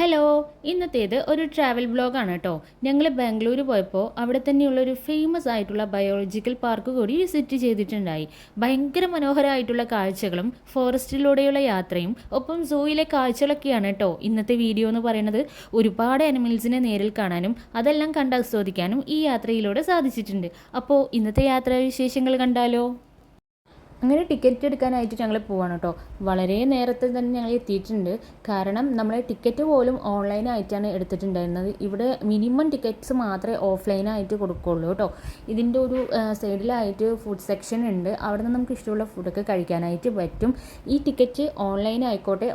Hello, ഇന്നത്തേത് ഒരു travel ബ്ലോഗാണ് കേട്ടോ. ഞങ്ങൾ ബാംഗ്ലൂർ പോയപ്പോൾ അവിടെ തന്നെയുള്ള ഒരു ഫേമസ് ആയിട്ടുള്ള ബയോളജിക്കൽ പാർക്ക് കൂടി വിസിറ്റ് ചെയ്തിട്ടുണ്ടായി. ഭയങ്കര മനോഹരമായിട്ടുള്ള കാഴ്ചകളും ഫോറസ്റ്റിലൂടെയുള്ള യാത്രയും ഒപ്പം സൂയിലെ കാഴ്ചകളൊക്കെയാണ് കേട്ടോ ഇന്നത്തെ വീഡിയോ എന്ന് പറയുന്നത്. ഒരുപാട് അനിമൽസിനെ നേരിൽ കാണാനും അതെല്ലാം കണ്ടാസ്വദിക്കാനും ഈ യാത്രയിലൂടെ സാധിച്ചിട്ടുണ്ട്. അപ്പോൾ ഇന്നത്തെ യാത്രാ വിശേഷങ്ങൾ കണ്ടാലോ? അങ്ങനെ ടിക്കറ്റ് എടുക്കാനായിട്ട് ഞങ്ങൾ പോവാണ് കേട്ടോ. വളരെ നേരത്തെ തന്നെ ഞങ്ങൾ എത്തിയിട്ടുണ്ട്. കാരണം നമ്മൾ ടിക്കറ്റ് പോലും ഓൺലൈനായിട്ടാണ് എടുത്തിട്ടുണ്ടായിരുന്നത്. ഇവിടെ മിനിമം ടിക്കറ്റ്സ് മാത്രമേ ഓഫ്ലൈനായിട്ട് കൊടുക്കുകയുള്ളൂ കേട്ടോ. ഇതിൻ്റെ ഒരു സൈഡിലായിട്ട് ഫുഡ് സെക്ഷൻ ഉണ്ട്. അവിടെ നിന്ന് നമുക്ക് ഇഷ്ടമുള്ള ഫുഡൊക്കെ കഴിക്കാനായിട്ട് പറ്റും. ഈ ടിക്കറ്റ് ഓൺലൈൻ ആയിക്കോട്ടെ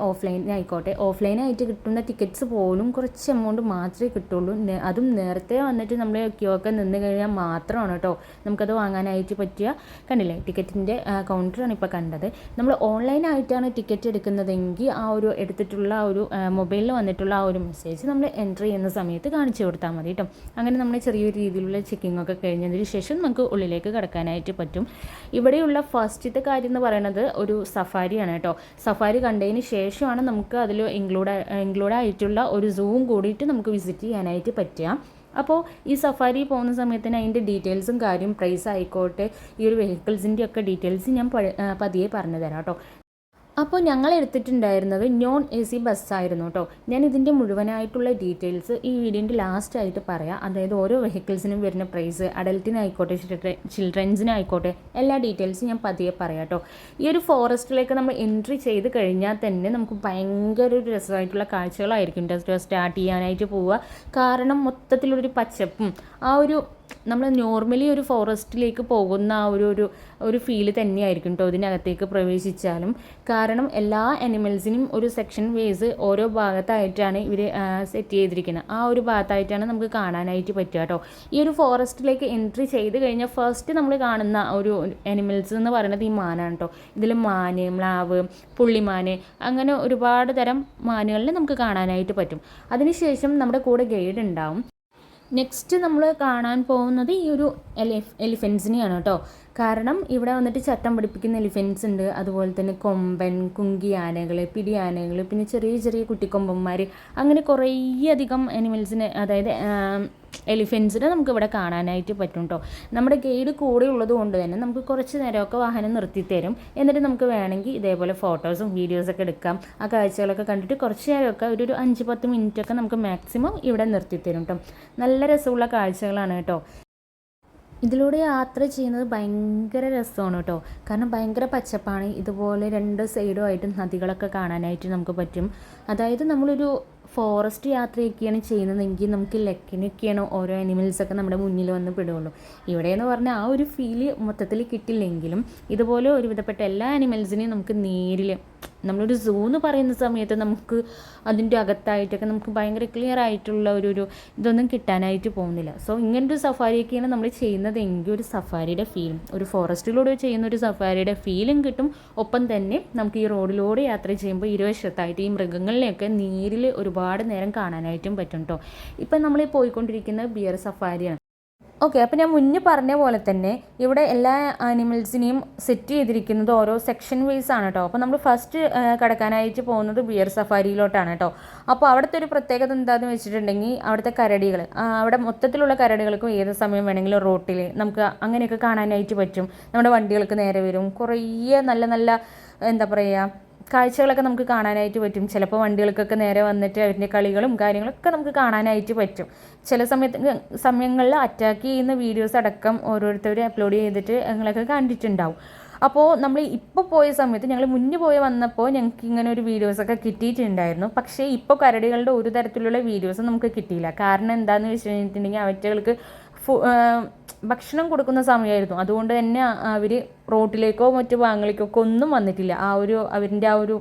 ഓഫ്ലൈനായിട്ട് കിട്ടുന്ന ടിക്കറ്റ്സ് പോലും കുറച്ച് എമൗണ്ട് മാത്രമേ കിട്ടുള്ളൂ. അതും നേരത്തെ വന്നിട്ട് നമ്മൾ ക്യൂ ഒക്കെ നിന്ന് കഴിഞ്ഞാൽ മാത്രമാണ് കേട്ടോ നമുക്കത് വാങ്ങാനായിട്ട് പറ്റുക. കണ്ടില്ലേ, ടിക്കറ്റിൻ്റെ കൗണ്ടറാണ് ഇപ്പോൾ കണ്ടത്. നമ്മൾ ഓൺലൈനായിട്ടാണ് ടിക്കറ്റ് എടുക്കുന്നതെങ്കിൽ ആ ഒരു എടുത്തിട്ടുള്ള ഒരു മൊബൈലിൽ വന്നിട്ടുള്ള ആ ഒരു മെസ്സേജ് നമ്മൾ എൻട്രി ചെയ്യുന്ന സമയത്ത് കാണിച്ചു കൊടുത്താൽ മതി കേട്ടോ. അങ്ങനെ നമ്മൾ ചെറിയൊരു രീതിയിലുള്ള ചെക്കിംഗ് ഒക്കെ കഴിഞ്ഞതിന് ശേഷം നമുക്ക് ഉള്ളിലേക്ക് കടക്കാനായിട്ട് പറ്റും. ഇവിടെയുള്ള ഫസ്റ്റത്തെ കാര്യം എന്ന് പറയുന്നത് ഒരു സഫാരിയാണ് കേട്ടോ. സഫാരി കണ്ടതിന് ശേഷമാണ് നമുക്ക് അതിൽ ഇൻക്ലൂഡ് ആയിട്ടുള്ള ഒരു സൂവും കൂടിയിട്ട് നമുക്ക് വിസിറ്റ് ചെയ്യാനായിട്ട് പറ്റുക. അപ്പോൾ ഈ സഫാരി പോകുന്ന സമയത്തിന് അതിൻ്റെ ഡീറ്റെയിൽസും പ്രൈസ് ആയിക്കോട്ടെ ഈ ഒരു വെഹിക്കിൾസിൻ്റെ ഒക്കെ ഡീറ്റെയിൽസ് ഞാൻ പതിയെ പറഞ്ഞു തരാം കേട്ടോ. അപ്പോൾ ഞങ്ങൾ എടുത്തിട്ടുണ്ടായിരുന്നത് നോൺ എ സി ബസ്സായിരുന്നു കേട്ടോ. ഞാൻ ഇതിൻ്റെ മുഴുവനായിട്ടുള്ള ഡീറ്റെയിൽസ് ഈ വീഡിയോൻ്റെ ലാസ്റ്റായിട്ട് പറയാം. അതായത് ഓരോ വെഹിക്കിൾസിനും വരുന്ന പ്രൈസ്, അഡൽട്ടിനായിക്കോട്ടെ ചിൽഡ്രൻസിനായിക്കോട്ടെ എല്ലാ ഡീറ്റെയിൽസും ഞാൻ പതിയെ പറയാം കേട്ടോ. ഈ ഒരു ഫോറസ്റ്റിലേക്ക് നമ്മൾ എൻട്രി ചെയ്ത് കഴിഞ്ഞാൽ തന്നെ നമുക്ക് ഭയങ്കര ഒരു രസമായിട്ടുള്ള കാഴ്ചകളായിരിക്കും സ്റ്റാർട്ട് ചെയ്യാനായിട്ട് പോവുക. കാരണം മൊത്തത്തിലൊരു പച്ചപ്പും ആ ഒരു നമ്മൾ നോർമലി ഒരു ഫോറസ്റ്റിലേക്ക് പോകുന്ന ആ ഒരു ഫീല് തന്നെയായിരിക്കും കേട്ടോ ഇതിനകത്തേക്ക് പ്രവേശിച്ചാലും. കാരണം എല്ലാ അനിമൽസിനും ഒരു സെക്ഷൻ വേസ് ഓരോ ഭാഗത്തായിട്ടാണ് ഇവർ സെറ്റ് ചെയ്തിരിക്കുന്നത്. ആ ഒരു ഭാഗത്തായിട്ടാണ് നമുക്ക് കാണാനായിട്ട് പറ്റുക കേട്ടോ. ഈ ഒരു ഫോറസ്റ്റിലേക്ക് എൻട്രി ചെയ്ത് കഴിഞ്ഞാൽ ഫസ്റ്റ് നമ്മൾ കാണുന്ന ഒരു അനിമൽസ് എന്ന് പറയുന്നത് ഈ മാനാണ് കേട്ടോ. ഇതിൽ മാന്, മ്ലാവ്, പുള്ളിമാന് അങ്ങനെ ഒരുപാട് തരം മാനുകളിൽ നമുക്ക് കാണാനായിട്ട് പറ്റും. അതിനുശേഷം നമ്മുടെ കൂടെ ഗൈഡ് ഉണ്ടാവും. നെക്സ്റ്റ് നമ്മൾ കാണാൻ പോകുന്നത് ഈ ഒരു എലിഫൻസിനെയാണ് കേട്ടോ. കാരണം ഇവിടെ വന്നിട്ട് ചട്ടം പഠിപ്പിക്കുന്ന എലിഫൻസ് ഉണ്ട്. അതുപോലെ തന്നെ കൊമ്പൻ, കുങ്കി ആനകൾ, പിടി ആനകൾ, പിന്നെ ചെറിയ ചെറിയ കുട്ടിക്കൊമ്പന്മാർ, അങ്ങനെ കുറേയധികം അനിമൽസിനെ അതായത് എലിഫൻസിനെ നമുക്ക് ഇവിടെ കാണാനായിട്ട് പറ്റും കേട്ടോ. നമ്മുടെ ഗൈഡ് കൂടെ ഉള്ളത് കൊണ്ട് തന്നെ നമുക്ക് കുറച്ച് നേരമൊക്കെ വാഹനം നിർത്തിത്തരും. എന്നിട്ട് നമുക്ക് വേണമെങ്കിൽ ഇതേപോലെ ഫോട്ടോസും വീഡിയോസൊക്കെ എടുക്കാം. ആ കാഴ്ചകളൊക്കെ കണ്ടിട്ട് കുറച്ച് നേരമൊക്കെ ഒരു 5-10 മിനിറ്റൊക്കെ നമുക്ക് മാക്സിമം ഇവിടെ നിർത്തിത്തരും കേട്ടോ. നല്ല രസമുള്ള കാഴ്ചകളാണ് കേട്ടോ. ഇതിലൂടെ യാത്ര ചെയ്യുന്നത് ഭയങ്കര രസമാണ് കേട്ടോ. കാരണം ഭയങ്കര പച്ചപ്പാണ്. ഇതുപോലെ 2 സൈഡുമായിട്ട് നദികളൊക്കെ കാണാനായിട്ട് നമുക്ക് പറ്റും. അതായത് നമ്മളൊരു ഫോറസ്റ്റ് യാത്രയൊക്കെയാണ് ചെയ്യുന്നതെങ്കിൽ നമുക്ക് ലക്കിനൊക്കെയാണ് ഓരോ അനിമൽസൊക്കെ നമ്മുടെ മുന്നിൽ വന്ന് പെടുകയുള്ളൂ. ഇവിടെയെന്ന് പറഞ്ഞാൽ ആ ഒരു ഫീല് മൊത്തത്തിൽ കിട്ടില്ലെങ്കിലും ഇതുപോലെ ഒരുവിധപ്പെട്ട എല്ലാ അനിമൽസിനെയും നമുക്ക് നേരിൽ നമ്മളൊരു സൂ എന്ന് പറയുന്ന സമയത്ത് നമുക്ക് അതിൻ്റെ അകത്തായിട്ടൊക്കെ നമുക്ക് ഭയങ്കര ക്ലിയർ ആയിട്ടുള്ള ഒരു ഇതൊന്നും കിട്ടാനായിട്ട് പോകുന്നില്ല. സോ ഇങ്ങനൊരു സഫാരിയൊക്കെയാണ് നമ്മൾ ചെയ്യുന്നതെങ്കിൽ ഒരു സഫാരിയുടെ ഫീലും, ഒരു ഫോറസ്റ്റിലൂടെ ചെയ്യുന്ന ഒരു സഫാരിയുടെ ഫീലും കിട്ടും. ഒപ്പം തന്നെ നമുക്ക് ഈ റോഡിലൂടെ യാത്ര ചെയ്യുമ്പോൾ ഇരുവശത്തായിട്ട് ഈ മൃഗങ്ങളിലെയൊക്കെ നേരിൽ ഒരുപാട് നേരം കാണാനായിട്ടും പറ്റും കേട്ടോ. ഇപ്പം നമ്മൾ പോയിക്കൊണ്ടിരിക്കുന്ന ബിയർ സഫാരിയാണ്. ഓക്കെ, അപ്പോൾ ഞാൻ മുന്നേ പറഞ്ഞ പോലെ തന്നെ ഇവിടെ എല്ലാ ആനിമൽസിനെയും സെറ്റ് ചെയ്തിരിക്കുന്നത് ഓരോ സെക്ഷൻ വൈസ് ആണ് കേട്ടോ. അപ്പോൾ നമ്മൾ ഫസ്റ്റ് കടക്കാനായിട്ട് പോകുന്നത് ബിയർ സഫാരിയിലോട്ടാണ് കേട്ടോ. അപ്പോൾ അവിടുത്തെ ഒരു പ്രത്യേകത എന്താണെന്ന് വെച്ചിട്ടുണ്ടെങ്കിൽ അവിടുത്തെ കരടികൾ, അവിടെ മൊത്തത്തിലുള്ള കരടികൾക്കും ഏത് സമയം വേണമെങ്കിലും റോട്ടിൽ നമുക്ക് അങ്ങനെയൊക്കെ കാണാനായിട്ട് പറ്റും. നമ്മുടെ വണ്ടികൾക്ക് നേരെ വരും. കുറേ നല്ല നല്ല എന്താ പറയുക കാഴ്ചകളൊക്കെ നമുക്ക് കാണാനായിട്ട് പറ്റും. ചിലപ്പോൾ വണ്ടികൾക്കൊക്കെ നേരെ വന്നിട്ട് അതിൻ്റെ കളികളും കാര്യങ്ങളൊക്കെ നമുക്ക് കാണാനായിട്ട് പറ്റും. ചില സമയങ്ങളിൽ അറ്റാക്ക് ചെയ്യുന്ന വീഡിയോസ് അടക്കം ഓരോരുത്തർ അപ്ലോഡ് ചെയ്തിട്ട് ഞങ്ങളൊക്കെ കണ്ടിട്ടുണ്ടാവും. അപ്പോൾ നമ്മൾ ഇപ്പോൾ പോയ സമയത്ത് ഞങ്ങൾ മുന്നേ വന്നപ്പോൾ ഞങ്ങൾക്ക് ഇങ്ങനെ ഒരു വീഡിയോസൊക്കെ കിട്ടിയിട്ടുണ്ടായിരുന്നു. പക്ഷേ ഇപ്പോൾ കരടികളുടെ ഒരു തരത്തിലുള്ള വീഡിയോസ് നമുക്ക് കിട്ടിയില്ല. കാരണം എന്താണെന്ന് വെച്ച് കഴിഞ്ഞിട്ടുണ്ടെങ്കിൽ അവറ്റകൾക്ക് ഭക്ഷണം കൊടുക്കുന്ന സമയമായിരുന്നു. അതുകൊണ്ട് തന്നെ അവർ റോട്ടിലേക്കോ മറ്റു ഭാഗങ്ങളിലേക്കോ ഒന്നും വന്നിട്ടില്ല. അവരിൻ്റെ ആ ഒരു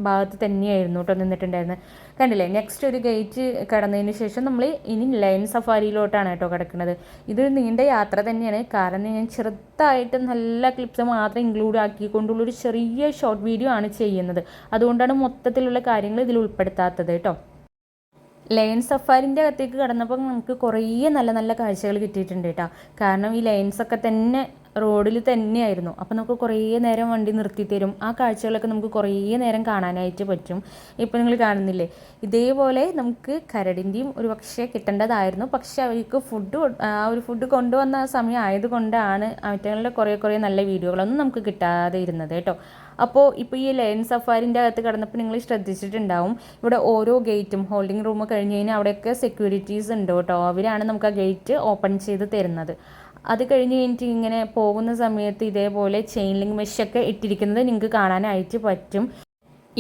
ഭാഗത്ത് തന്നെയായിരുന്നു കേട്ടോ നിന്നിട്ടുണ്ടായിരുന്നത്. കണ്ടില്ലേ, നെക്സ്റ്റ് ഒരു ഗേറ്റ് കടന്നതിന് ശേഷം നമ്മൾ ഇനി ലയൺ സഫാരിയിലോട്ടാണ് കേട്ടോ കിടക്കുന്നത്. ഇതൊരു നീണ്ട യാത്ര തന്നെയാണ്. കാരണം ഞാൻ ചെറുതായിട്ട് നല്ല ക്ലിപ്സ് മാത്രം ഇൻക്ലൂഡ് ആക്കിക്കൊണ്ടുള്ളൊരു ചെറിയ ഷോർട്ട് വീഡിയോ ആണ് ചെയ്യുന്നത്. അതുകൊണ്ടാണ് മൊത്തത്തിലുള്ള കാര്യങ്ങൾ ഇതിൽ ഉൾപ്പെടുത്താത്തത് കേട്ടോ. ലയൺ സഫാരിൻ്റെ അകത്തേക്ക് കടന്നപ്പോൾ നമുക്ക് കുറേ നല്ല നല്ല കാഴ്ചകൾ കിട്ടിയിട്ടുണ്ട് കേട്ടോ. കാരണം ഈ ലയൺസൊക്കെ തന്നെ റോഡിൽ തന്നെയായിരുന്നു. അപ്പോൾ നമുക്ക് കുറേ നേരം വണ്ടി നിർത്തി തരും. ആ കാഴ്ചകളൊക്കെ നമുക്ക് കുറേ നേരം കാണാനായിട്ട് പറ്റും. ഇപ്പോൾ നിങ്ങൾ കാണുന്നില്ലേ, ഇതേപോലെ നമുക്ക് കരടിൻ്റെയും ഒരു പക്ഷേ കിട്ടേണ്ടതായിരുന്നു. പക്ഷെ അവർക്ക് ഫുഡ് കൊണ്ടുവന്ന സമയം ആയതുകൊണ്ടാണ് അവറ്റങ്ങളുടെ കുറേ നല്ല വീഡിയോകളൊന്നും നമുക്ക് കിട്ടാതെ ഇരുന്നത് കേട്ടോ. അപ്പോൾ ഇപ്പോൾ ഈ ലയൺ സഫാരിൻ്റെ അകത്ത് കിടന്നപ്പോൾ നിങ്ങൾ ശ്രദ്ധിച്ചിട്ടുണ്ടാവും, ഇവിടെ ഓരോ ഗേറ്റും ഹോൾഡിംഗ് റൂം കഴിഞ്ഞ് കഴിഞ്ഞാൽ അവിടെയൊക്കെ സെക്യൂരിറ്റീസ് ഉണ്ട് കേട്ടോ. അവരാണ് നമുക്ക് ആ ഗേറ്റ് ഓപ്പൺ ചെയ്ത് തരുന്നത്. അത് കഴിഞ്ഞ് കഴിഞ്ഞിട്ട് ഇങ്ങനെ പോകുന്ന സമയത്ത് ഇതേപോലെ ചെയിൻ ലിങ്ക് മെഷൊക്കെ ഇട്ടിരിക്കുന്നത് നിങ്ങൾക്ക് കാണാനായിട്ട് പറ്റും.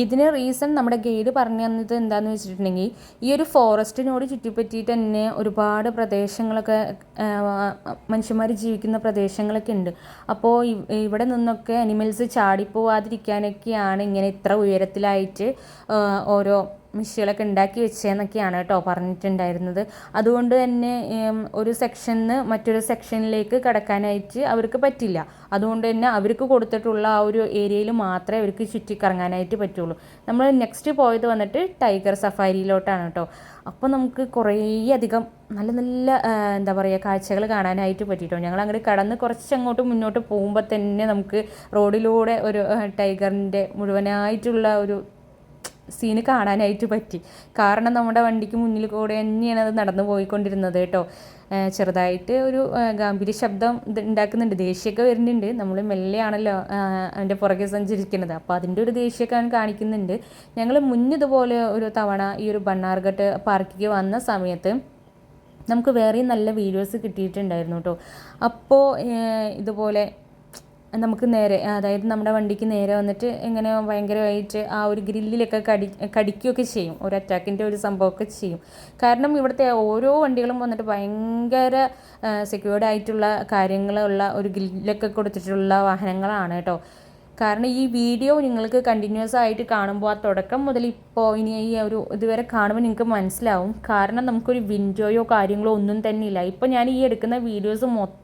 ഇതിന് റീസൺ നമ്മുടെ ഗൈഡ് പറഞ്ഞു തന്നത് എന്താണെന്ന് വെച്ചിട്ടുണ്ടെങ്കിൽ, ഈ ഒരു ഫോറസ്റ്റിനോട് ചുറ്റിപ്പറ്റിയിട്ട് തന്നെ ഒരുപാട് പ്രദേശങ്ങളൊക്കെ മനുഷ്യന്മാർ ജീവിക്കുന്ന പ്രദേശങ്ങളൊക്കെ ഉണ്ട്. അപ്പോൾ ഇവിടെ നിന്നൊക്കെ അനിമൽസ് ചാടിപ്പോവാതിരിക്കാനൊക്കെയാണ് ഇങ്ങനെ ഇത്ര ഉയരത്തിലായിട്ട് ഓരോ മിഷീകളൊക്കെ ഉണ്ടാക്കി വെച്ചതെന്നൊക്കെയാണ് കേട്ടോ പറഞ്ഞിട്ടുണ്ടായിരുന്നത്. അതുകൊണ്ട് തന്നെ ഒരു സെക്ഷനിൽ മറ്റൊരു സെക്ഷനിലേക്ക് കടക്കാനായിട്ട് അവർക്ക് പറ്റില്ല. അതുകൊണ്ട് തന്നെ അവർക്ക് കൊടുത്തിട്ടുള്ള ആ ഒരു ഏരിയയിൽ മാത്രമേ അവർക്ക് ചുറ്റിക്കറങ്ങാനായിട്ട് പറ്റുള്ളൂ. നമ്മൾ നെക്സ്റ്റ് പോയത് വന്നിട്ട് ടൈഗർ സഫാരിയിലോട്ടാണ് കേട്ടോ. അപ്പോൾ നമുക്ക് കുറേയധികം നല്ല എന്താ പറയുക കാഴ്ചകൾ കാണാനായിട്ട് പറ്റിയിട്ടോ. ഞങ്ങൾ അങ്ങോട്ട് കടന്ന് കുറച്ചങ്ങോട്ട് മുന്നോട്ട് പോകുമ്പോൾ തന്നെ നമുക്ക് റോഡിലൂടെ ഒരു ടൈഗറിൻ്റെ മുഴുവനായിട്ടുള്ള ഒരു സീന് കാണാനായിട്ട് പറ്റി. കാരണം നമ്മുടെ വണ്ടിക്ക് മുന്നിൽ കൂടെ തന്നെയാണ് അത് നടന്നു പോയിക്കൊണ്ടിരുന്നത് കേട്ടോ. ചെറുതായിട്ട് ഒരു ഗാംഭീര്യ ശബ്ദം ഉണ്ടാക്കുന്നുണ്ട്, ദേഷ്യമൊക്കെ വരുന്നുണ്ട്. നമ്മൾ മെല്ലെയാണല്ലോ അതിൻ്റെ പുറകെ സഞ്ചരിക്കുന്നത്, അപ്പോൾ അതിൻ്റെ ഒരു ദേഷ്യമൊക്കെ കാണിക്കുന്നുണ്ട്. ഞങ്ങൾ മുന്നിതുപോലെ ഒരു തവണ ഈ ഒരു ബണ്ണാർഘട്ട് പാർക്കിലേക്ക് വന്ന സമയത്ത് നമുക്ക് വേറെയും നല്ല വീഡിയോസ് കിട്ടിയിട്ടുണ്ടായിരുന്നു കേട്ടോ. അപ്പോൾ ഇതുപോലെ നമുക്ക് നേരെ, അതായത് നമ്മുടെ വണ്ടിക്ക് നേരെ വന്നിട്ട് എങ്ങനെ ഭയങ്കരമായിട്ട് ആ ഒരു ഗ്രില്ലിലൊക്കെ കടിക്കുകയൊക്കെ ചെയ്യും. ഒരു അറ്റാക്കിൻ്റെ ഒരു സംഭവമൊക്കെ ചെയ്യും. കാരണം ഇവിടുത്തെ ഓരോ വണ്ടികളും വന്നിട്ട് ഭയങ്കര സെക്യൂർഡ് ആയിട്ടുള്ള കാര്യങ്ങളുള്ള ഒരു ഗ്രില്ലൊക്കെ കൊടുത്തിട്ടുള്ള വാഹനങ്ങളാണ് കേട്ടോ. കാരണം ഈ വീഡിയോ നിങ്ങൾക്ക് കണ്ടിന്യൂസ് ആയിട്ട് കാണുമ്പോൾ ആ തുടക്കം മുതൽ ഇപ്പോൾ ഇനി ഈ ഒരു ഇതുവരെ കാണുമ്പോൾ നിങ്ങൾക്ക് മനസ്സിലാവും. കാരണം നമുക്കൊരു വിൻഡോയോ കാര്യങ്ങളോ ഒന്നും തന്നെ ഇല്ല. ഇപ്പോൾ ഞാൻ ഈ എടുക്കുന്ന വീഡിയോസ് മൊത്തം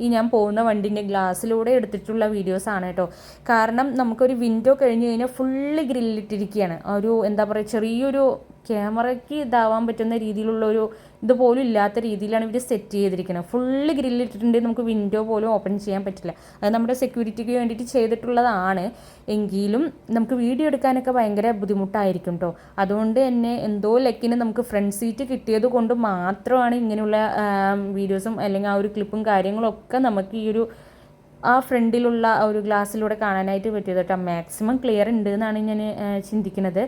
ഈ ഞാൻ പോകുന്ന വണ്ടിൻ്റെ ഗ്ലാസ്സിലൂടെ എടുത്തിട്ടുള്ള വീഡിയോസാണ് കേട്ടോ. കാരണം നമുക്കൊരു വിൻഡോ കഴിഞ്ഞ് കഴിഞ്ഞാൽ ഫുള്ള് ഗ്രില്ലിട്ടിരിക്കുകയാണ്. ഒരു എന്താ പറയുക, ചെറിയൊരു ക്യാമറയ്ക്ക് ഇതാവാൻ പറ്റുന്ന രീതിയിലുള്ളൊരു ഇതുപോലും ഇല്ലാത്ത രീതിയിലാണ് ഇവർ സെറ്റ് ചെയ്തിരിക്കുന്നത്. ഫുള്ള് ഗ്രില്ലിട്ടിട്ടുണ്ടെങ്കിൽ നമുക്ക് വിൻഡോ പോലും ഓപ്പൺ ചെയ്യാൻ പറ്റില്ല. അത് നമ്മുടെ സെക്യൂരിറ്റിക്ക് വേണ്ടിയിട്ട് ചെയ്തിട്ടുള്ളതാണ്. എങ്കിലും നമുക്ക് വീഡിയോ എടുക്കാനൊക്കെ ഭയങ്കര ബുദ്ധിമുട്ടായിരിക്കും കേട്ടോ. അതുകൊണ്ട് തന്നെ എന്തോ ലക്കിന് നമുക്ക് ഫ്രണ്ട് സീറ്റ് കിട്ടിയത് കൊണ്ട് മാത്രമാണ് ഇങ്ങനെയുള്ള വീഡിയോസും അല്ലെങ്കിൽ ആ ഒരു ക്ലിപ്പും കാര്യങ്ങളും ഒക്കെ നമുക്ക് ഈ ഒരു ആ ഫ്രണ്ടിലുള്ള ഒരു ഗ്ലാസ്സിലൂടെ കാണാനായിട്ട് പറ്റിയത് കേട്ടോ. മാക്സിമം ക്ലിയർ ഉണ്ട് എന്നാണ് ഞാൻ ചിന്തിക്കുന്നത്.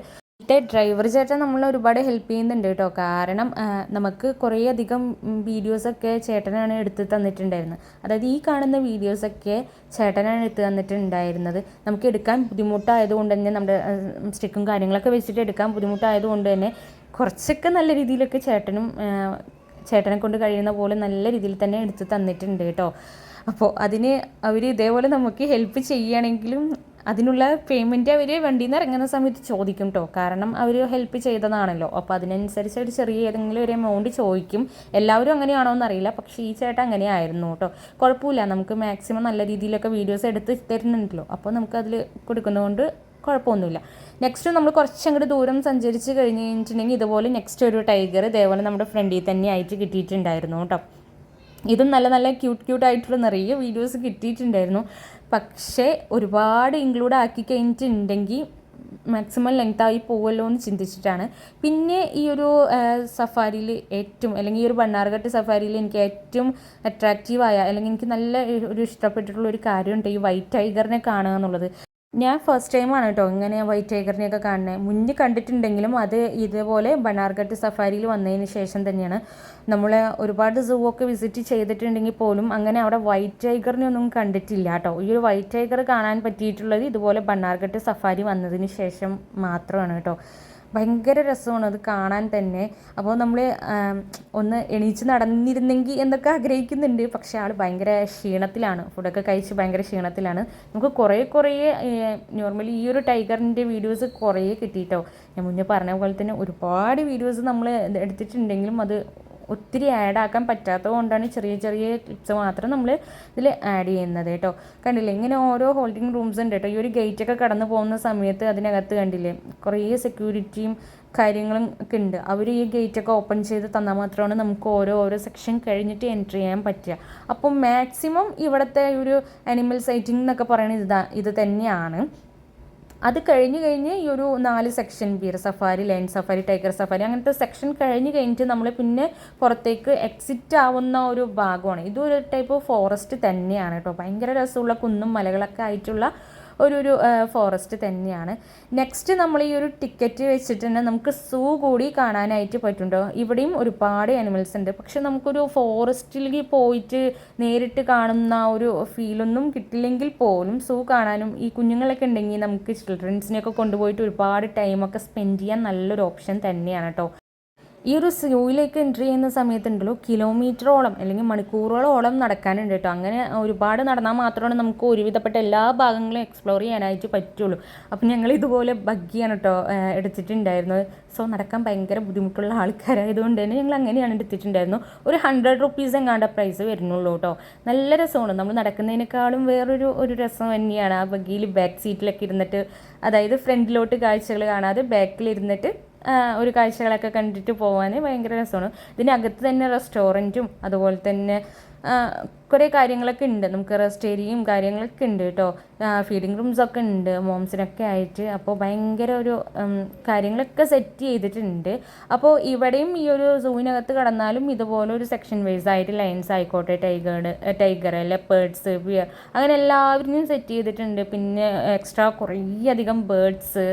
ഡ്രൈവർ ചേട്ടൻ നമ്മളെ ഒരുപാട് ഹെൽപ്പ് ചെയ്യുന്നുണ്ട് കേട്ടോ. കാരണം നമുക്ക് കുറേയധികം വീഡിയോസൊക്കെ ചേട്ടനാണ് എടുത്ത് തന്നിട്ടുണ്ടായിരുന്നത്. അതായത് ഈ കാണുന്ന വീഡിയോസൊക്കെ ചേട്ടനാണ് എടുത്ത് തന്നിട്ടുണ്ടായിരുന്നത്. നമുക്ക് എടുക്കാൻ ബുദ്ധിമുട്ടായതുകൊണ്ട് തന്നെ നമ്മുടെ സ്റ്റിക്കും കാര്യങ്ങളൊക്കെ വെച്ചിട്ട് എടുക്കാൻ ബുദ്ധിമുട്ടായതുകൊണ്ട് തന്നെ കുറച്ചൊക്കെ നല്ല രീതിയിലൊക്കെ ചേട്ടനെ കൊണ്ട് കഴിയുന്ന പോലെ നല്ല രീതിയിൽ തന്നെ എടുത്ത് തന്നിട്ടുണ്ട് കേട്ടോ. അപ്പോൾ അതിന് അവർ ഇതേപോലെ നമുക്ക് ഹെൽപ്പ് ചെയ്യുകയാണെങ്കിലും അതിനുള്ള പേയ്മെൻറ്റ് അവർ വണ്ടിയിൽ നിന്ന് ഇറങ്ങുന്ന സമയത്ത് ചോദിക്കും കേട്ടോ. കാരണം അവർ ഹെൽപ്പ് ചെയ്തതാണല്ലോ. അപ്പോൾ അതിനനുസരിച്ച് ഒരു ചെറിയ ഏതെങ്കിലും ഒരു എമൗണ്ട് ചോദിക്കും. എല്ലാവരും അങ്ങനെയാണോ എന്നറിയില്ല, പക്ഷേ ഈ ചേട്ടൻ അങ്ങനെയായിരുന്നു കേട്ടോ. കുഴപ്പമില്ല, നമുക്ക് മാക്സിമം നല്ല രീതിയിലൊക്കെ വീഡിയോസ് എടുത്ത് തരുന്നുണ്ടല്ലോ. അപ്പോൾ നമുക്കതിൽ കൊടുക്കുന്നതുകൊണ്ട് കുഴപ്പമൊന്നുമില്ല. നെക്സ്റ്റ് നമ്മൾ കുറച്ചങ്ങോട്ട് ദൂരം സഞ്ചരിച്ച് കഴിഞ്ഞ് കഴിഞ്ഞിട്ടുണ്ടെങ്കിൽ ഇതുപോലെ നെക്സ്റ്റ് ഒരു ടൈഗർ ഇതേപോലെ നമ്മുടെ ഫ്രണ്ടിൽ തന്നെ ആയിട്ട് കിട്ടിയിട്ടുണ്ടായിരുന്നു കേട്ടോ. ഇതും നല്ല ക്യൂട്ടായിട്ടുള്ള നിറയെ വീഡിയോസ് കിട്ടിയിട്ടുണ്ടായിരുന്നു. പക്ഷേ ഒരുപാട് ഇൻക്ലൂഡ് ആക്കി കഴിഞ്ഞിട്ടുണ്ടെങ്കിൽ മാക്സിമം ലെങ്തായി പോകുമല്ലോ എന്ന് ചിന്തിച്ചിട്ടാണ്. പിന്നെ ഈ ഒരു സഫാരിയിൽ ഏറ്റവും, അല്ലെങ്കിൽ ഈ ഒരു ബണ്ണാർഘട്ട് സഫാരിയിൽ എനിക്ക് ഏറ്റവും അട്രാക്റ്റീവായ, അല്ലെങ്കിൽ എനിക്ക് നല്ല ഒരു ഇഷ്ടപ്പെട്ടിട്ടുള്ള ഒരു കാര്യമുണ്ട് ഈ വൈറ്റ് ടൈഗറിനെ കാണുക എന്നുള്ളത്. ഞാൻ ഫസ്റ്റ് ടൈമാണ് കേട്ടോ ഇങ്ങനെ വൈറ്റ് ടൈഗറിനെയൊക്കെ കാണുന്നത്. മുന്നേ കണ്ടിട്ടുണ്ടെങ്കിലും അത് ഇതേപോലെ ബണ്ണാർഘട്ട് സഫാരിയിൽ വന്നതിന് ശേഷം തന്നെയാണ്. നമ്മൾ ഒരുപാട് സൂ ഒക്കെ വിസിറ്റ് ചെയ്തിട്ടുണ്ടെങ്കിൽ പോലും അങ്ങനെ അവിടെ വൈറ്റ് ടൈഗറിനെ ഒന്നും കണ്ടിട്ടില്ല കേട്ടോ. ഈ ഒരു വൈറ്റ് ടൈഗർ കാണാൻ പറ്റിയിട്ടുള്ളത് ഇതുപോലെ ബണ്ണാർഘട്ട് സഫാരി വന്നതിന് ശേഷം മാത്രമാണ് കേട്ടോ. ഭയങ്കര രസമാണ് അത് കാണാൻ തന്നെ. അപ്പോൾ നമ്മൾ ഒന്ന് എണീച്ച് നടന്നിരുന്നെങ്കിൽ എന്നൊക്കെ ആഗ്രഹിക്കുന്നുണ്ട്. പക്ഷേ ആൾ ഭയങ്കര ക്ഷീണത്തിലാണ്, ഫുഡൊക്കെ കഴിച്ച് ഭയങ്കര ക്ഷീണത്തിലാണ്. നമുക്ക് കുറേ നോർമലി ഈ ഒരു ടൈഗറിൻ്റെ വീഡിയോസ് കുറേ കിട്ടിയിട്ടോ. ഞാൻ മുന്നേ പറഞ്ഞ പോലെ തന്നെ ഒരുപാട് വീഡിയോസ് നമ്മൾ എടുത്തിട്ടുണ്ടെങ്കിലും അത് ഒത്തിരി ആഡ് ആക്കാൻ പറ്റാത്തത് കൊണ്ടാണ് ചെറിയ ക്ലിപ്സ് മാത്രം നമ്മൾ ഇതിൽ ആഡ് ചെയ്യുന്നത് കേട്ടോ. കണ്ടില്ലേ, ഇങ്ങനെ ഓരോ ഹോൾഡിംഗ് റൂംസ് ഉണ്ട് കേട്ടോ. ഈ ഒരു ഗേറ്റൊക്കെ കടന്നു പോകുന്ന സമയത്ത് അതിനകത്ത് കണ്ടില്ലേ കുറേ സെക്യൂരിറ്റിയും കാര്യങ്ങളും ഒക്കെ ഉണ്ട്. അവർ ഈ ഗേറ്റൊക്കെ ഓപ്പൺ ചെയ്ത് തന്നാൽ മാത്രമാണ് നമുക്ക് ഓരോ സെക്ഷൻ കഴിഞ്ഞിട്ട് എൻട്രി ചെയ്യാൻ പറ്റുക. അപ്പോൾ മാക്സിമം ഇവിടുത്തെ ഒരു അനിമൽ സൈറ്റിംഗ് എന്നൊക്കെ പറയുന്നത് ഇത് തന്നെയാണ്. അത് കഴിഞ്ഞ് ഈ ഒരു 4 section, bear safari, lion safari, tiger safari, അങ്ങനത്തെ സെക്ഷൻ കഴിഞ്ഞിട്ട് നമ്മൾ പിന്നെ പുറത്തേക്ക് എക്സിറ്റ് ആവുന്ന ഒരു ഭാഗമാണ്. ഇതൊരു ടൈപ്പ് ഫോറസ്റ്റ് തന്നെയാണ് കേട്ടോ. ഭയങ്കര രസമുള്ള കുന്നും മലകളൊക്കെ ആയിട്ടുള്ള ഒരു ഫോറസ്റ്റ് തന്നെയാണ്. നെക്സ്റ്റ് നമ്മൾ ഈ ഒരു ടിക്കറ്റ് വെച്ചിട്ട് തന്നെ നമുക്ക് സൂ കൂടി കാണാനായിട്ട് പറ്റുന്നുണ്ടോ. ഇവിടെയും ഒരുപാട് ആനിമൽസ് ഉണ്ട്. പക്ഷെ നമുക്കൊരു ഫോറസ്റ്റിലേക്ക് പോയിട്ട് നേരിട്ട് കാണുന്ന ഒരു ഫീലൊന്നും കിട്ടില്ലെങ്കിൽ പോലും സൂ കാണാനും ഈ കുഞ്ഞുങ്ങളൊക്കെ ഉണ്ടെങ്കിൽ നമുക്ക് ചിൽഡ്രൻസിനെയൊക്കെ കൊണ്ടുപോയിട്ട് ഒരുപാട് ടൈമൊക്കെ സ്പെൻഡ് ചെയ്യാൻ നല്ലൊരു ഓപ്ഷൻ തന്നെയാണ് കേട്ടോ. ഈ ഒരു സൂയിലേക്ക് എൻട്രി ചെയ്യുന്ന സമയത്തുണ്ടല്ലോ കിലോമീറ്ററോളം അല്ലെങ്കിൽ മണിക്കൂറുകളോളം നടക്കാനുണ്ട് കേട്ടോ. അങ്ങനെ ഒരുപാട് നടന്നാൽ മാത്രമാണ് നമുക്ക് ഒരുവിധപ്പെട്ട എല്ലാ ഭാഗങ്ങളും എക്സ്പ്ലോർ ചെയ്യാനായിട്ട് പറ്റുള്ളൂ. അപ്പം ഞങ്ങൾ ഇതുപോലെ ബഗ്ഗിയാണ് കേട്ടോ എടുത്തിട്ടുണ്ടായിരുന്നത്. സോ നടക്കാൻ ഭയങ്കര ബുദ്ധിമുട്ടുള്ള ആൾക്കാരായതുകൊണ്ട് തന്നെ ഞങ്ങൾ അങ്ങനെയാണ് എടുത്തിട്ടുണ്ടായിരുന്നു. ഒരു 100 റുപ്പീസ് എങ്ങാണ്ട് പ്രൈസ് വരുന്നുള്ളൂ കേട്ടോ. നല്ല രസമാണ്. നമ്മൾ നടക്കുന്നതിനേക്കാളും വേറൊരു രസം തന്നെയാണ് ആ ബഗ്ഗിയിൽ ബാക്ക് സീറ്റിലൊക്കെ ഇരുന്നിട്ട്, അതായത് ഫ്രണ്ടിലോട്ട് കാഴ്ചകൾ കാണാതെ ബാക്കിലിരുന്നിട്ട് ഒരു കാഴ്ചകളൊക്കെ കണ്ടിട്ട് പോകാൻ ഭയങ്കര രസമാണ്. ഇതിനകത്ത് തന്നെ റെസ്റ്റോറൻറ്റും അതുപോലെ തന്നെ കുറേ കാര്യങ്ങളൊക്കെ ഉണ്ട്. നമുക്ക് റെസ്റ്റ് ഏരിയയും കാര്യങ്ങളൊക്കെ ഉണ്ട് കേട്ടോ. ഫീഡിങ് റൂംസൊക്കെ ഉണ്ട് മോംസിനൊക്കെ ആയിട്ട്. അപ്പോൾ ഭയങ്കര ഒരു കാര്യങ്ങളൊക്കെ സെറ്റ് ചെയ്തിട്ടുണ്ട്. അപ്പോൾ ഇവിടെയും ഈ ഒരു സൂവിനകത്ത് കടന്നാലും ഇതുപോലെ ഒരു സെക്ഷൻ വൈസ് ആയിട്ട് ലയൺസ് ആയിക്കോട്ടെ, ടൈഗർ, ലെപ്പേർഡ്സ്, ബിയർ, അങ്ങനെ എല്ലാവരും സെറ്റ് ചെയ്തിട്ടുണ്ട്. പിന്നെ എക്സ്ട്രാ കുറേ അധികം ബേർഡ്സ്,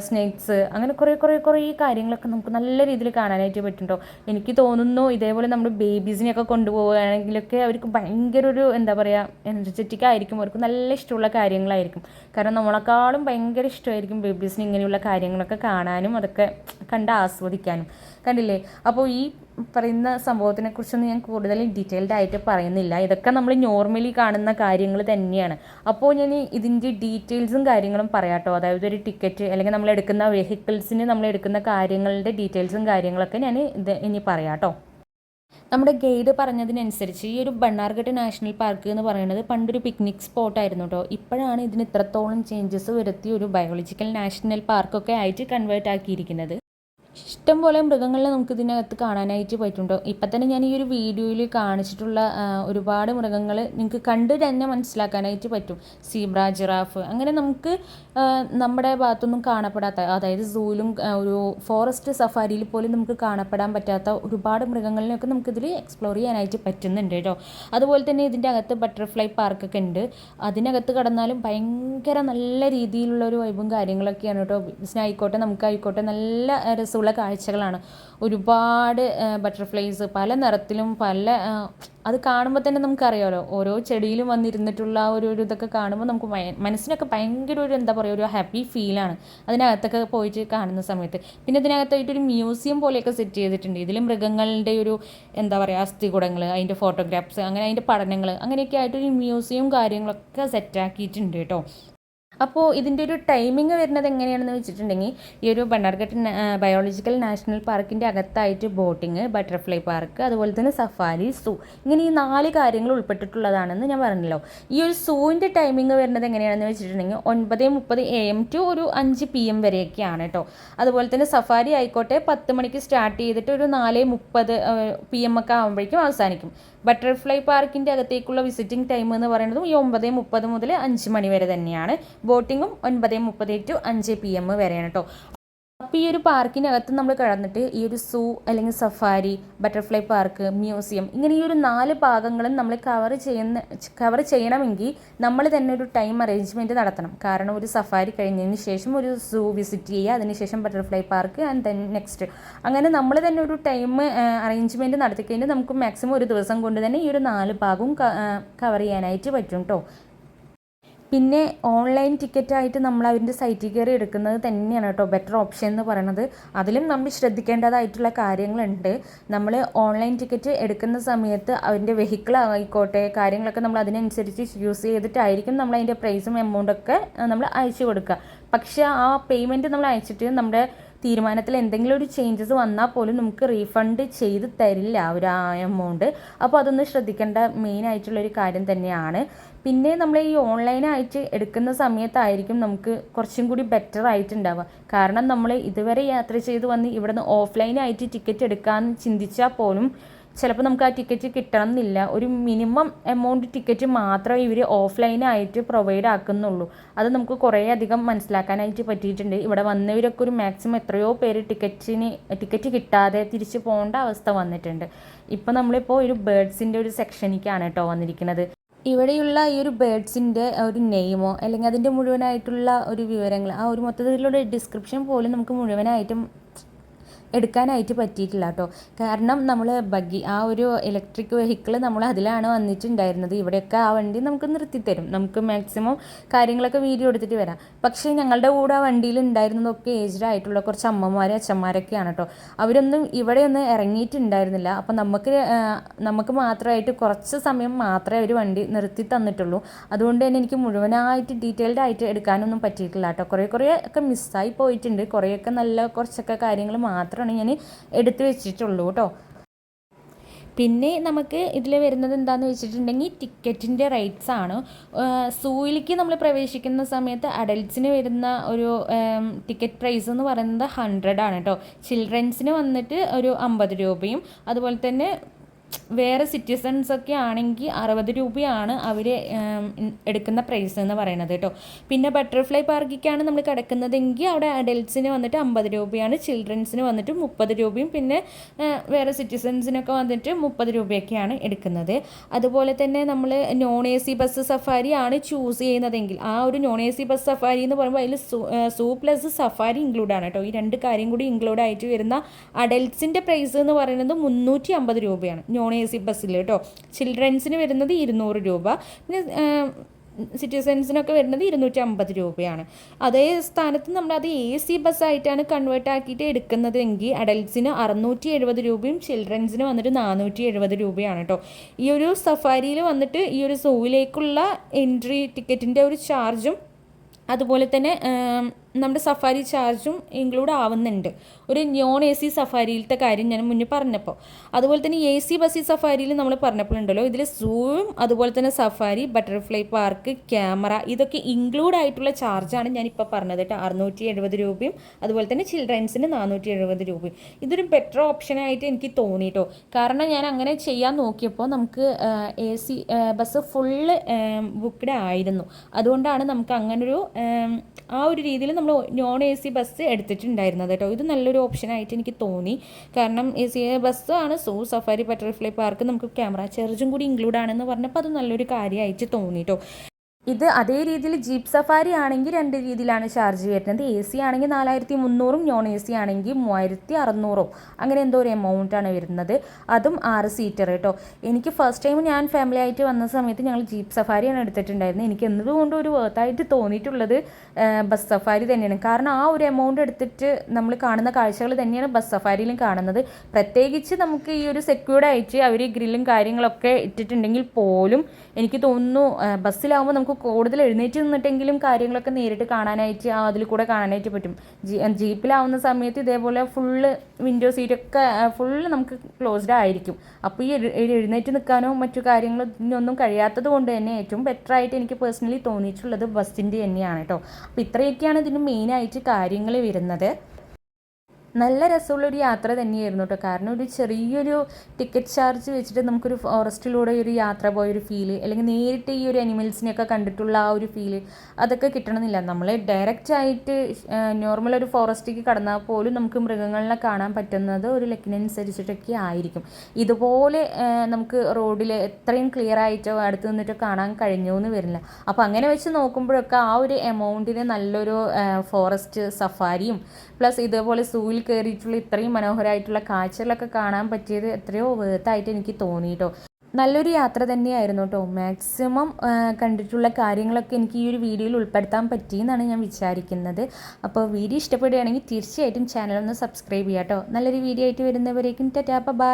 സ്നേക്സ്, അങ്ങനെ കുറേ കാര്യങ്ങളൊക്കെ നമുക്ക് നല്ല രീതിയിൽ കാണാനായിട്ട് പറ്റുന്നുണ്ടോ. എനിക്ക് തോന്നുന്നു ഇതേപോലെ നമ്മൾ ബേബീസിനെയൊക്കെ കൊണ്ടുപോവുകയാണെങ്കിലൊക്കെ അവർക്ക് ഭയങ്കര ഒരു എന്താ പറയുക എനർജറ്റിക് ആയിരിക്കും. അവർക്ക് നല്ല ഇഷ്ടമുള്ള കാര്യങ്ങളായിരിക്കും. കാരണം നമ്മളെക്കാളും ഭയങ്കര ഇഷ്ടമായിരിക്കും ബേബീസിന് ഇങ്ങനെയുള്ള കാര്യങ്ങളൊക്കെ കാണാനും അതൊക്കെ കണ്ട് ആസ്വദിക്കാനും. കണ്ടില്ലേ. അപ്പോൾ ഈ പറയുന്ന സംഭവത്തിനെക്കുറിച്ചൊന്നും ഞാൻ കൂടുതൽ ഡീറ്റെയിൽഡ് ആയിട്ട് പറയുന്നില്ല. ഇതൊക്കെ നമ്മൾ നോർമലി കാണുന്ന കാര്യങ്ങൾ തന്നെയാണ്. അപ്പോൾ ഞാൻ ഇതിൻ്റെ ഡീറ്റെയിൽസും കാര്യങ്ങളും പറയാട്ടോ. അതായത് ഒരു ടിക്കറ്റ് അല്ലെങ്കിൽ നമ്മൾ എടുക്കുന്ന വെഹിക്കിൾസിന് നമ്മൾ എടുക്കുന്ന കാര്യങ്ങളുടെ ഡീറ്റെയിൽസും കാര്യങ്ങളൊക്കെ ഞാൻ ഇനി പറയാട്ടോ. നമ്മുടെ ഗൈഡ് പറഞ്ഞതിനനുസരിച്ച് ഈ ഒരു ബണ്ണാർഘട്ട് നാഷണൽ പാർക്ക് എന്ന് പറയുന്നത് പണ്ടൊരു പിക്നിക് സ്പോട്ടായിരുന്നു കേട്ടോ. ഇപ്പോഴാണ് ഇതിന് ഇത്രത്തോളം ചേഞ്ചസ് വരുത്തി ഒരു ബയോളജിക്കൽ നാഷണൽ പാർക്കൊക്കെ ആയിട്ട് കൺവേർട്ട് ആക്കിയിരിക്കുന്നത്. ഇഷ്ടംപോലെ മൃഗങ്ങളെ നമുക്ക് ഇതിനകത്ത് കാണാനായിട്ട് പറ്റുന്നുണ്ടോ. ഇപ്പം തന്നെ ഞാൻ ഈ ഒരു വീഡിയോയിൽ കാണിച്ചിട്ടുള്ള ഒരുപാട് മൃഗങ്ങൾ നിങ്ങൾക്ക് കണ്ട് തന്നെ മനസ്സിലാക്കാനായിട്ട് പറ്റും. സീബ്ര, ജിറാഫ്, അങ്ങനെ നമുക്ക് നമ്മുടെ ഭാഗത്തൊന്നും കാണപ്പെടാത്ത, അതായത് സൂയിലും ഒരു ഫോറസ്റ്റ് സഫാരിയിൽ പോലും നമുക്ക് കാണപ്പെടാൻ പറ്റാത്ത ഒരുപാട് മൃഗങ്ങളിലൊക്കെ നമുക്കിതിൽ എക്സ്പ്ലോർ ചെയ്യാനായിട്ട് പറ്റുന്നുണ്ട് കേട്ടോ. അതുപോലെ തന്നെ ഇതിൻ്റെ അകത്ത് ബട്ടർഫ്ലൈ പാർക്കൊക്കെ ഉണ്ട്. അതിനകത്ത് കടന്നാലും ഭയങ്കര നല്ല രീതിയിലുള്ള ഒരു വൈബും കാര്യങ്ങളൊക്കെയാണ് കേട്ടോ. ബിസിനായിക്കോട്ടെ നമുക്കായിക്കോട്ടെ നല്ല രസമുള്ള കാഴ്ചകളാണ്. ഒരുപാട് ബട്ടർഫ്ലൈസ് പല നിറത്തിലും അത് കാണുമ്പോൾ തന്നെ നമുക്കറിയാമല്ലോ, ഓരോ ചെടിയിലും വന്നിരുന്നിട്ടുള്ള ഒരു ഇതൊക്കെ കാണുമ്പോൾ നമുക്ക് മനസ്സിനൊക്കെ ഭയങ്കര ഒരു എന്താ പറയുക ഒരു ഹാപ്പി ഫീലാണ് അതിനകത്തൊക്കെ പോയിട്ട് കാണുന്ന സമയത്ത്. പിന്നെ ഇതിനകത്തായിട്ടൊരു മ്യൂസിയം പോലെയൊക്കെ സെറ്റ് ചെയ്തിട്ടുണ്ട്. ഇതിൽ മൃഗങ്ങളുടെ ഒരു എന്താ പറയുക അസ്ഥികൂടങ്ങൾ, അതിൻ്റെ ഫോട്ടോഗ്രാഫ്സ്, അങ്ങനെ അതിൻ്റെ പഠനങ്ങൾ, അങ്ങനെയൊക്കെ ആയിട്ടൊരു മ്യൂസിയം കാര്യങ്ങളൊക്കെ സെറ്റാക്കിയിട്ടുണ്ട് കേട്ടോ. അപ്പോൾ ഇതിൻ്റെ ഒരു ടൈമിങ് വരുന്നത് എങ്ങനെയാണെന്ന് വെച്ചിട്ടുണ്ടെങ്കിൽ ഈ ഒരു ബണ്ണാർഘട്ട് ബയോളജിക്കൽ നാഷണൽ പാർക്കിൻ്റെ അകത്തായിട്ട് ബോട്ടിങ്, ബട്ടർഫ്ലൈ പാർക്ക്, അതുപോലെ തന്നെ സഫാരി, സൂ, ഇങ്ങനെ ഈ 4 കാര്യങ്ങൾ ഉൾപ്പെട്ടിട്ടുള്ളതാണെന്ന് ഞാൻ പറഞ്ഞല്ലോ. ഈ ഒരു സൂവിൻ്റെ ടൈമിങ് വരുന്നത് എങ്ങനെയാണെന്ന് വെച്ചിട്ടുണ്ടെങ്കിൽ 9:30 AM ടു ഒരു 5 PM വരെയൊക്കെയാണ് കേട്ടോ. അതുപോലെ തന്നെ സഫാരി ആയിക്കോട്ടെ 10 മണിക്ക് സ്റ്റാർട്ട് ചെയ്തിട്ട് ഒരു 4:30 PM ഒക്കെ ആകുമ്പോഴേക്കും അവസാനിക്കും. ബട്ടർഫ്ലൈ പാർക്കിൻ്റെ അകത്തേക്കുള്ള വിസിറ്റിംഗ് ടൈം എന്ന് പറയുന്നതും ഈ 9:30 മുതൽ 5 മണി വരെ തന്നെയാണ്. ബോട്ടിങ്ങും 9:30 ടു 5 PM വരെയാണ് കേട്ടോ. അപ്പോൾ ഈ ഒരു പാർക്കിനകത്ത് നമ്മൾ കടന്നിട്ട് ഈ ഒരു സൂ അല്ലെങ്കിൽ സഫാരി, ബട്ടർഫ്ലൈ പാർക്ക്, മ്യൂസിയം, ഇങ്ങനെ ഈ ഒരു 4 ഭാഗങ്ങളും നമ്മൾ കവർ ചെയ്യണമെങ്കിൽ നമ്മൾ തന്നെ ഒരു ടൈം അറേഞ്ച്മെൻറ്റ് നടത്തണം. കാരണം ഒരു സഫാരി കഴിഞ്ഞതിന് ശേഷം ഒരു സൂ വിസിറ്റ് ചെയ്യുക, അതിനുശേഷം butterfly park and then next, അങ്ങനെ നമ്മൾ തന്നെ ഒരു ടൈം അറേഞ്ച്മെൻറ്റ് നടത്തിക്കഴിഞ്ഞാൽ നമുക്ക് മാക്സിമം ഒരു ദിവസം കൊണ്ട് തന്നെ ഈ ഒരു 4 ഭാഗവും കവർ ചെയ്യാനായിട്ട് പറ്റും കേട്ടോ. പിന്നെ ഓൺലൈൻ ടിക്കറ്റായിട്ട് നമ്മൾ അവരുടെ സൈറ്റിൽ കയറി എടുക്കുന്നത് തന്നെയാണ് കേട്ടോ ബെറ്റർ ഓപ്ഷൻ എന്ന് പറയുന്നത്. അതിലും നമ്മൾ ശ്രദ്ധിക്കേണ്ടതായിട്ടുള്ള കാര്യങ്ങളുണ്ട്. നമ്മൾ ഓൺലൈൻ ടിക്കറ്റ് എടുക്കുന്ന സമയത്ത് അതിൻ്റെ വെഹിക്കിൾ ആയിക്കോട്ടെ കാര്യങ്ങളൊക്കെ നമ്മൾ അതിനനുസരിച്ച് യൂസ് ചെയ്തിട്ടായിരിക്കും നമ്മൾ അതിൻ്റെ പ്രൈസും എമൗണ്ടൊക്കെ നമ്മൾ അയച്ചു കൊടുക്കുക. പക്ഷേ ആ പേയ്മെൻറ്റ് നമ്മൾ അയച്ചിട്ട് നമ്മുടെ തീരുമാനത്തിൽ എന്തെങ്കിലും ഒരു ചേഞ്ചസ് വന്നാൽ പോലും നമുക്ക് റീഫണ്ട് ചെയ്ത് തരില്ല ഒരു എമൗണ്ട്. അപ്പോൾ അതൊന്ന് ശ്രദ്ധിക്കേണ്ട മെയിൻ ആയിട്ടുള്ളൊരു കാര്യം തന്നെയാണ്. പിന്നെ നമ്മൾ ഈ ഓൺലൈനായിട്ട് എടുക്കുന്ന സമയത്തായിരിക്കും നമുക്ക് കുറച്ചും കൂടി ബെറ്റർ ആയിട്ടുണ്ടാവുക. കാരണം നമ്മൾ ഇതുവരെ യാത്ര ചെയ്ത് വന്ന് ഇവിടെ നിന്ന് ഓഫ്ലൈനായിട്ട് ടിക്കറ്റ് എടുക്കാമെന്ന് ചിന്തിച്ചാൽ പോലും ചിലപ്പോൾ നമുക്ക് ആ ടിക്കറ്റ് കിട്ടണം എന്നില്ല. ഒരു മിനിമം എമൗണ്ട് ടിക്കറ്റ് മാത്രമേ ഇവർ ഓഫ്ലൈനായിട്ട് പ്രൊവൈഡ് ആക്കുന്നുള്ളൂ. അത് നമുക്ക് കുറേ അധികം മനസ്സിലാക്കാനായിട്ട് പറ്റിയിട്ടുണ്ട്. ഇവിടെ വന്നവരൊക്കെ ഒരു മാക്സിമം എത്രയോ പേര് ടിക്കറ്റ് കിട്ടാതെ തിരിച്ച് പോകേണ്ട അവസ്ഥ വന്നിട്ടുണ്ട്. ഇപ്പോൾ നമ്മളിപ്പോൾ ഒരു ബേർഡ്സിൻ്റെ ഒരു സെക്ഷനിലേക്കാണ് കേട്ടോ വന്നിരിക്കുന്നത്. ഇവിടെയുള്ള ഈ ഒരു ബേർഡ്സിൻ്റെ ഒരു നെയിമോ അല്ലെങ്കിൽ അതിൻ്റെ മുഴുവനായിട്ടുള്ള ഒരു വിവരങ്ങൾ, ആ ഒരു മൊത്തത്തിലുള്ള ഡിസ്ക്രിപ്ഷൻ പോലും നമുക്ക് മുഴുവനായിട്ടും എടുക്കാനായിട്ട് പറ്റിയിട്ടില്ല കേട്ടോ. കാരണം നമ്മൾ ആ ഒരു ഇലക്ട്രിക് വെഹിക്കിൾ നമ്മൾ അതിലാണ് വന്നിട്ടുണ്ടായിരുന്നത്. ഇവിടെയൊക്കെ ആ വണ്ടി നമുക്ക് നിർത്തിത്തരും, നമുക്ക് മാക്സിമം കാര്യങ്ങളൊക്കെ വീഡിയോ എടുത്തിട്ട് വരാം. പക്ഷേ ഞങ്ങളുടെ കൂടെ ആ വണ്ടിയിൽ ഉണ്ടായിരുന്നതൊക്കെ ഏജ്ഡ് ആയിട്ടുള്ള കുറച്ച് അമ്മമാരും അച്ഛന്മാരൊക്കെയാണ് കേട്ടോ. അവരൊന്നും ഇവിടെയൊന്നും ഇറങ്ങിയിട്ടുണ്ടായിരുന്നില്ല. അപ്പം നമുക്ക് മാത്രമായിട്ട് കുറച്ച് സമയം മാത്രമേ അവർ വണ്ടി നിർത്തി തന്നിട്ടുള്ളൂ. അതുകൊണ്ട് തന്നെ എനിക്ക് മുഴുവനായിട്ട് ഡീറ്റെയിൽഡ് ആയിട്ട് എടുക്കാനൊന്നും പറ്റിയിട്ടില്ല കേട്ടോ. കുറേ ഒക്കെ മിസ്സായി പോയിട്ടുണ്ട്. കുറേയൊക്കെ നല്ല കുറച്ചൊക്കെ കാര്യങ്ങൾ മാത്രം ഞാൻ എടുത്തു വെച്ചിട്ടുള്ളൂ കേട്ടോ. പിന്നെ നമുക്ക് ഇതിൽ വരുന്നത് എന്താണെന്ന് വെച്ചിട്ടുണ്ടെങ്കിൽ ടിക്കറ്റിൻ്റെ റേറ്റ്സ് ആണ്. സൂയിലേക്ക് നമ്മൾ പ്രവേശിക്കുന്ന സമയത്ത് അഡൽട്ട്സിന് വരുന്ന ഒരു ടിക്കറ്റ് പ്രൈസ് എന്ന് പറയുന്നത് 100 ആണ് കേട്ടോ. ചിൽഡ്രൻസിന് വന്നിട്ട് ഒരു 50 രൂപയും അതുപോലെ തന്നെ വേറെ സിറ്റിസൺസൊക്കെ ആണെങ്കിൽ 60 രൂപയാണ് അവർ എടുക്കുന്ന പ്രൈസ് എന്ന് പറയുന്നത് കേട്ടോ. പിന്നെ ബട്ടർഫ്ലൈ പാർക്കിലേക്കാണ് നമ്മൾ കിടക്കുന്നതെങ്കിൽ അവിടെ അഡൽട്ട്സിന് വന്നിട്ട് 50 രൂപയാണ്, ചിൽഡ്രൻസിന് വന്നിട്ട് 30 രൂപയും പിന്നെ വേറെ സിറ്റിസൺസിനൊക്കെ വന്നിട്ട് 30 രൂപയൊക്കെയാണ് എടുക്കുന്നത്. അതുപോലെ തന്നെ നമ്മൾ non A C bus safari ആണ് ചൂസ് ചെയ്യുന്നതെങ്കിൽ ആ ഒരു non A C bus safari എന്ന് പറയുമ്പോൾ അതിൽ സൂ പ്ലസ് സഫാരി ഇൻക്ലൂഡ് ആണ് കേട്ടോ. ഈ 2 കാര്യം കൂടി ഇൻക്ലൂഡ് ആയിട്ട് വരുന്ന അഡൽട്ട്സിൻ്റെ പ്രൈസ് എന്ന് പറയുന്നത് 350 രൂപയാണ് നോൺ എ സി ബസ്സിൽ കേട്ടോ. ചിൽഡ്രൻസിന് വരുന്നത് 200 രൂപ, പിന്നെ സിറ്റിസൺസിനൊക്കെ വരുന്നത് 250 രൂപയാണ്. അതേ സ്ഥാനത്ത് നമ്മളത് എ സി ബസ്സായിട്ടാണ് കൺവേർട്ട് ആക്കിയിട്ട് എടുക്കുന്നതെങ്കിൽ അഡൽട്ട്സിന് 670 രൂപയും ചിൽഡ്രൻസിന് വന്നിട്ട് 470 രൂപയാണ് കേട്ടോ. ഈ ഒരു സഫാരിയിൽ വന്നിട്ട് ഈ ഒരു സൂവിലേക്കുള്ള എൻട്രി ടിക്കറ്റിൻ്റെ ഒരു ചാർജും അതുപോലെ തന്നെ നമ്മുടെ സഫാരി ചാർജും ഇൻക്ലൂഡ് ആവുന്നുണ്ട്. ഒരു നോൺ എ സി സഫാരിയിലത്തെ കാര്യം ഞാൻ മുന്നേ പറഞ്ഞപ്പോൾ. അതുപോലെ തന്നെ എ സി ബസ് സഫാരിയിൽ നമ്മൾ പറഞ്ഞപ്പോഴുണ്ടല്ലോ, ഇതിൽ സൂവും അതുപോലെ തന്നെ സഫാരി, ബട്ടർഫ്ലൈ പാർക്ക്, ക്യാമറ ഇതൊക്കെ ഇൻക്ലൂഡ് ആയിട്ടുള്ള ചാർജാണ് ഞാനിപ്പോൾ പറഞ്ഞത് കേട്ടോ. 670 രൂപയും അതുപോലെ തന്നെ ചിൽഡ്രൻസിന് 470 രൂപയും. ഇതൊരു ബെറ്റർ ഓപ്ഷനായിട്ട് എനിക്ക് തോന്നി കേട്ടോ. കാരണം ഞാൻ അങ്ങനെ ചെയ്യാൻ നോക്കിയപ്പോൾ നമുക്ക് A C bus full booked ആയിരുന്നു. അതുകൊണ്ടാണ് നമുക്ക് അങ്ങനൊരു ആ ഒരു രീതിയിൽ നമ്മൾ നോൺ എ സി ബസ് എടുത്തിട്ടുണ്ടായിരുന്നത് കേട്ടോ. ഇത് നല്ലൊരു ഓപ്ഷനായിട്ട് എനിക്ക് തോന്നി. കാരണം എ സി ബസ്സാണ് സഫാരി, ബട്ടർഫ്ലൈ പാർക്ക്, നമുക്ക് ക്യാമറ ചാർജും കൂടി ഇൻക്ലൂഡ് ആണെന്ന് പറഞ്ഞപ്പോൾ അത് നല്ലൊരു കാര്യമായിട്ട് തോന്നി കേട്ടോ. ഇത് അതേ രീതിയിൽ ജീപ്പ് സഫാരി ആണെങ്കിൽ 2 രീതിയിലാണ് ചാർജ് വരുന്നത്. എ സി ആണെങ്കിൽ 4300 നോൺ എ സി ആണെങ്കിൽ 3600 അങ്ങനെ എന്തോ ഒരു എമൗണ്ടാണ് വരുന്നത്. അതും 6 സീറ്റർ കേട്ടോ. എനിക്ക് ഫസ്റ്റ് ടൈം ഞാൻ ഫാമിലി ആയിട്ട് വന്ന സമയത്ത് ഞങ്ങൾ ജീപ്പ് സഫാരിയാണ് എടുത്തിട്ടുണ്ടായിരുന്നത്. എനിക്ക് എന്തുകൊണ്ടും ഒരു വർത്തായിട്ട് തോന്നിയിട്ടുള്ളത് ബസ് സഫാരി തന്നെയാണ്. കാരണം ആ ഒരു എമൗണ്ട് എടുത്തിട്ട് നമ്മൾ കാണുന്ന കാഴ്ചകൾ തന്നെയാണ് ബസ് സഫാരിയിലും കാണുന്നത്. പ്രത്യേകിച്ച് നമുക്ക് ഈ ഒരു സെക്യൂർഡ് ആയിട്ട് അവർ ഗ്രില്ലും കാര്യങ്ങളൊക്കെ ഇട്ടിട്ടുണ്ടെങ്കിൽ പോലും എനിക്ക് തോന്നുന്നു ബസ്സിലാവുമ്പോൾ നമുക്ക് കൂടുതൽ എഴുന്നേറ്റ് നിന്നിട്ടെങ്കിലും കാര്യങ്ങളൊക്കെ നേരിട്ട് കാണാനായിട്ട് അതിൽ കൂടെ കാണാനായിട്ട് പറ്റും. ജീപ്പിലാവുന്ന സമയത്ത് ഇതേപോലെ ഫുള്ള് വിൻഡോ സീറ്റൊക്കെ ഫുള്ള് നമുക്ക് ക്ലോസ്ഡ് ആയിരിക്കും. അപ്പോൾ ഈ എഴുന്നേറ്റ് നിൽക്കാനോ മറ്റു കാര്യങ്ങളൊന്നും കഴിയാത്തത് കൊണ്ട് തന്നെ ഏറ്റവും ബെറ്ററായിട്ട് എനിക്ക് പേഴ്സണലി തോന്നിയിട്ടുള്ളത് ബസ്സിൻ്റെ തന്നെയാണ് കേട്ടോ. അപ്പോൾ ഇത്രയൊക്കെയാണ് ഇതിന് മെയിനായിട്ട് കാര്യങ്ങൾ വരുന്നത്. നല്ല രസമുള്ളൊരു യാത്ര തന്നെയായിരുന്നു കേട്ടോ. കാരണം ഒരു ചെറിയൊരു ടിക്കറ്റ് ചാർജ് വെച്ചിട്ട് നമുക്കൊരു ഫോറസ്റ്റിലൂടെ ഒരു യാത്ര പോയൊരു ഫീല്, അല്ലെങ്കിൽ നേരിട്ട് ഈ ഒരു അനിമൽസിനെയൊക്കെ കണ്ടിട്ടുള്ള ആ ഒരു ഫീല് അതൊക്കെ കിട്ടണമെന്നില്ല. നമ്മൾ ഡയറക്റ്റ് ആയിട്ട് നോർമൽ ഒരു ഫോറസ്റ്റിലേക്ക് കടന്നാൽ പോലും നമുക്ക് മൃഗങ്ങളെ കാണാൻ പറ്റുന്നത് ഒരു ലക്കിനനുസരിച്ചിട്ടൊക്കെ ആയിരിക്കും. ഇതുപോലെ നമുക്ക് റോഡിൽ എത്രയും ക്ലിയർ ആയിട്ടോ അടുത്ത് നിന്നിട്ടോ കാണാൻ കഴിഞ്ഞു എന്ന് വരില്ല. അപ്പോൾ അങ്ങനെ വെച്ച് നോക്കുമ്പോഴൊക്കെ ആ ഒരു എമൗണ്ടിന് നല്ലൊരു ഫോറസ്റ്റ് സഫാരിയും പ്ലസ് ഇതേപോലെ സൂവിൽ കയറിയിട്ടുള്ള ഇത്രയും മനോഹരമായിട്ടുള്ള കാഴ്ചകളൊക്കെ കാണാൻ പറ്റിയത് എത്രയോ വേർത്തായിട്ട് എനിക്ക് തോന്നി കേട്ടോ. നല്ലൊരു യാത്ര തന്നെയായിരുന്നു കേട്ടോ. മാക്സിമം കണ്ടിട്ടുള്ള കാര്യങ്ങളൊക്കെ എനിക്ക് ഈ ഒരു വീഡിയോയിൽ ഉൾപ്പെടുത്താൻ പറ്റിയെന്നാണ് ഞാൻ വിചാരിക്കുന്നത്. അപ്പോൾ വീഡിയോ ഇഷ്ടപ്പെടുകയാണെങ്കിൽ തീർച്ചയായിട്ടും ചാനൽ ഒന്ന് സബ്സ്ക്രൈബ് ചെയ്യാം കേട്ടോ. നല്ലൊരു വീഡിയോ ആയിട്ട് വരുന്നവരേക്കും ടാറ്റാ ബൈ.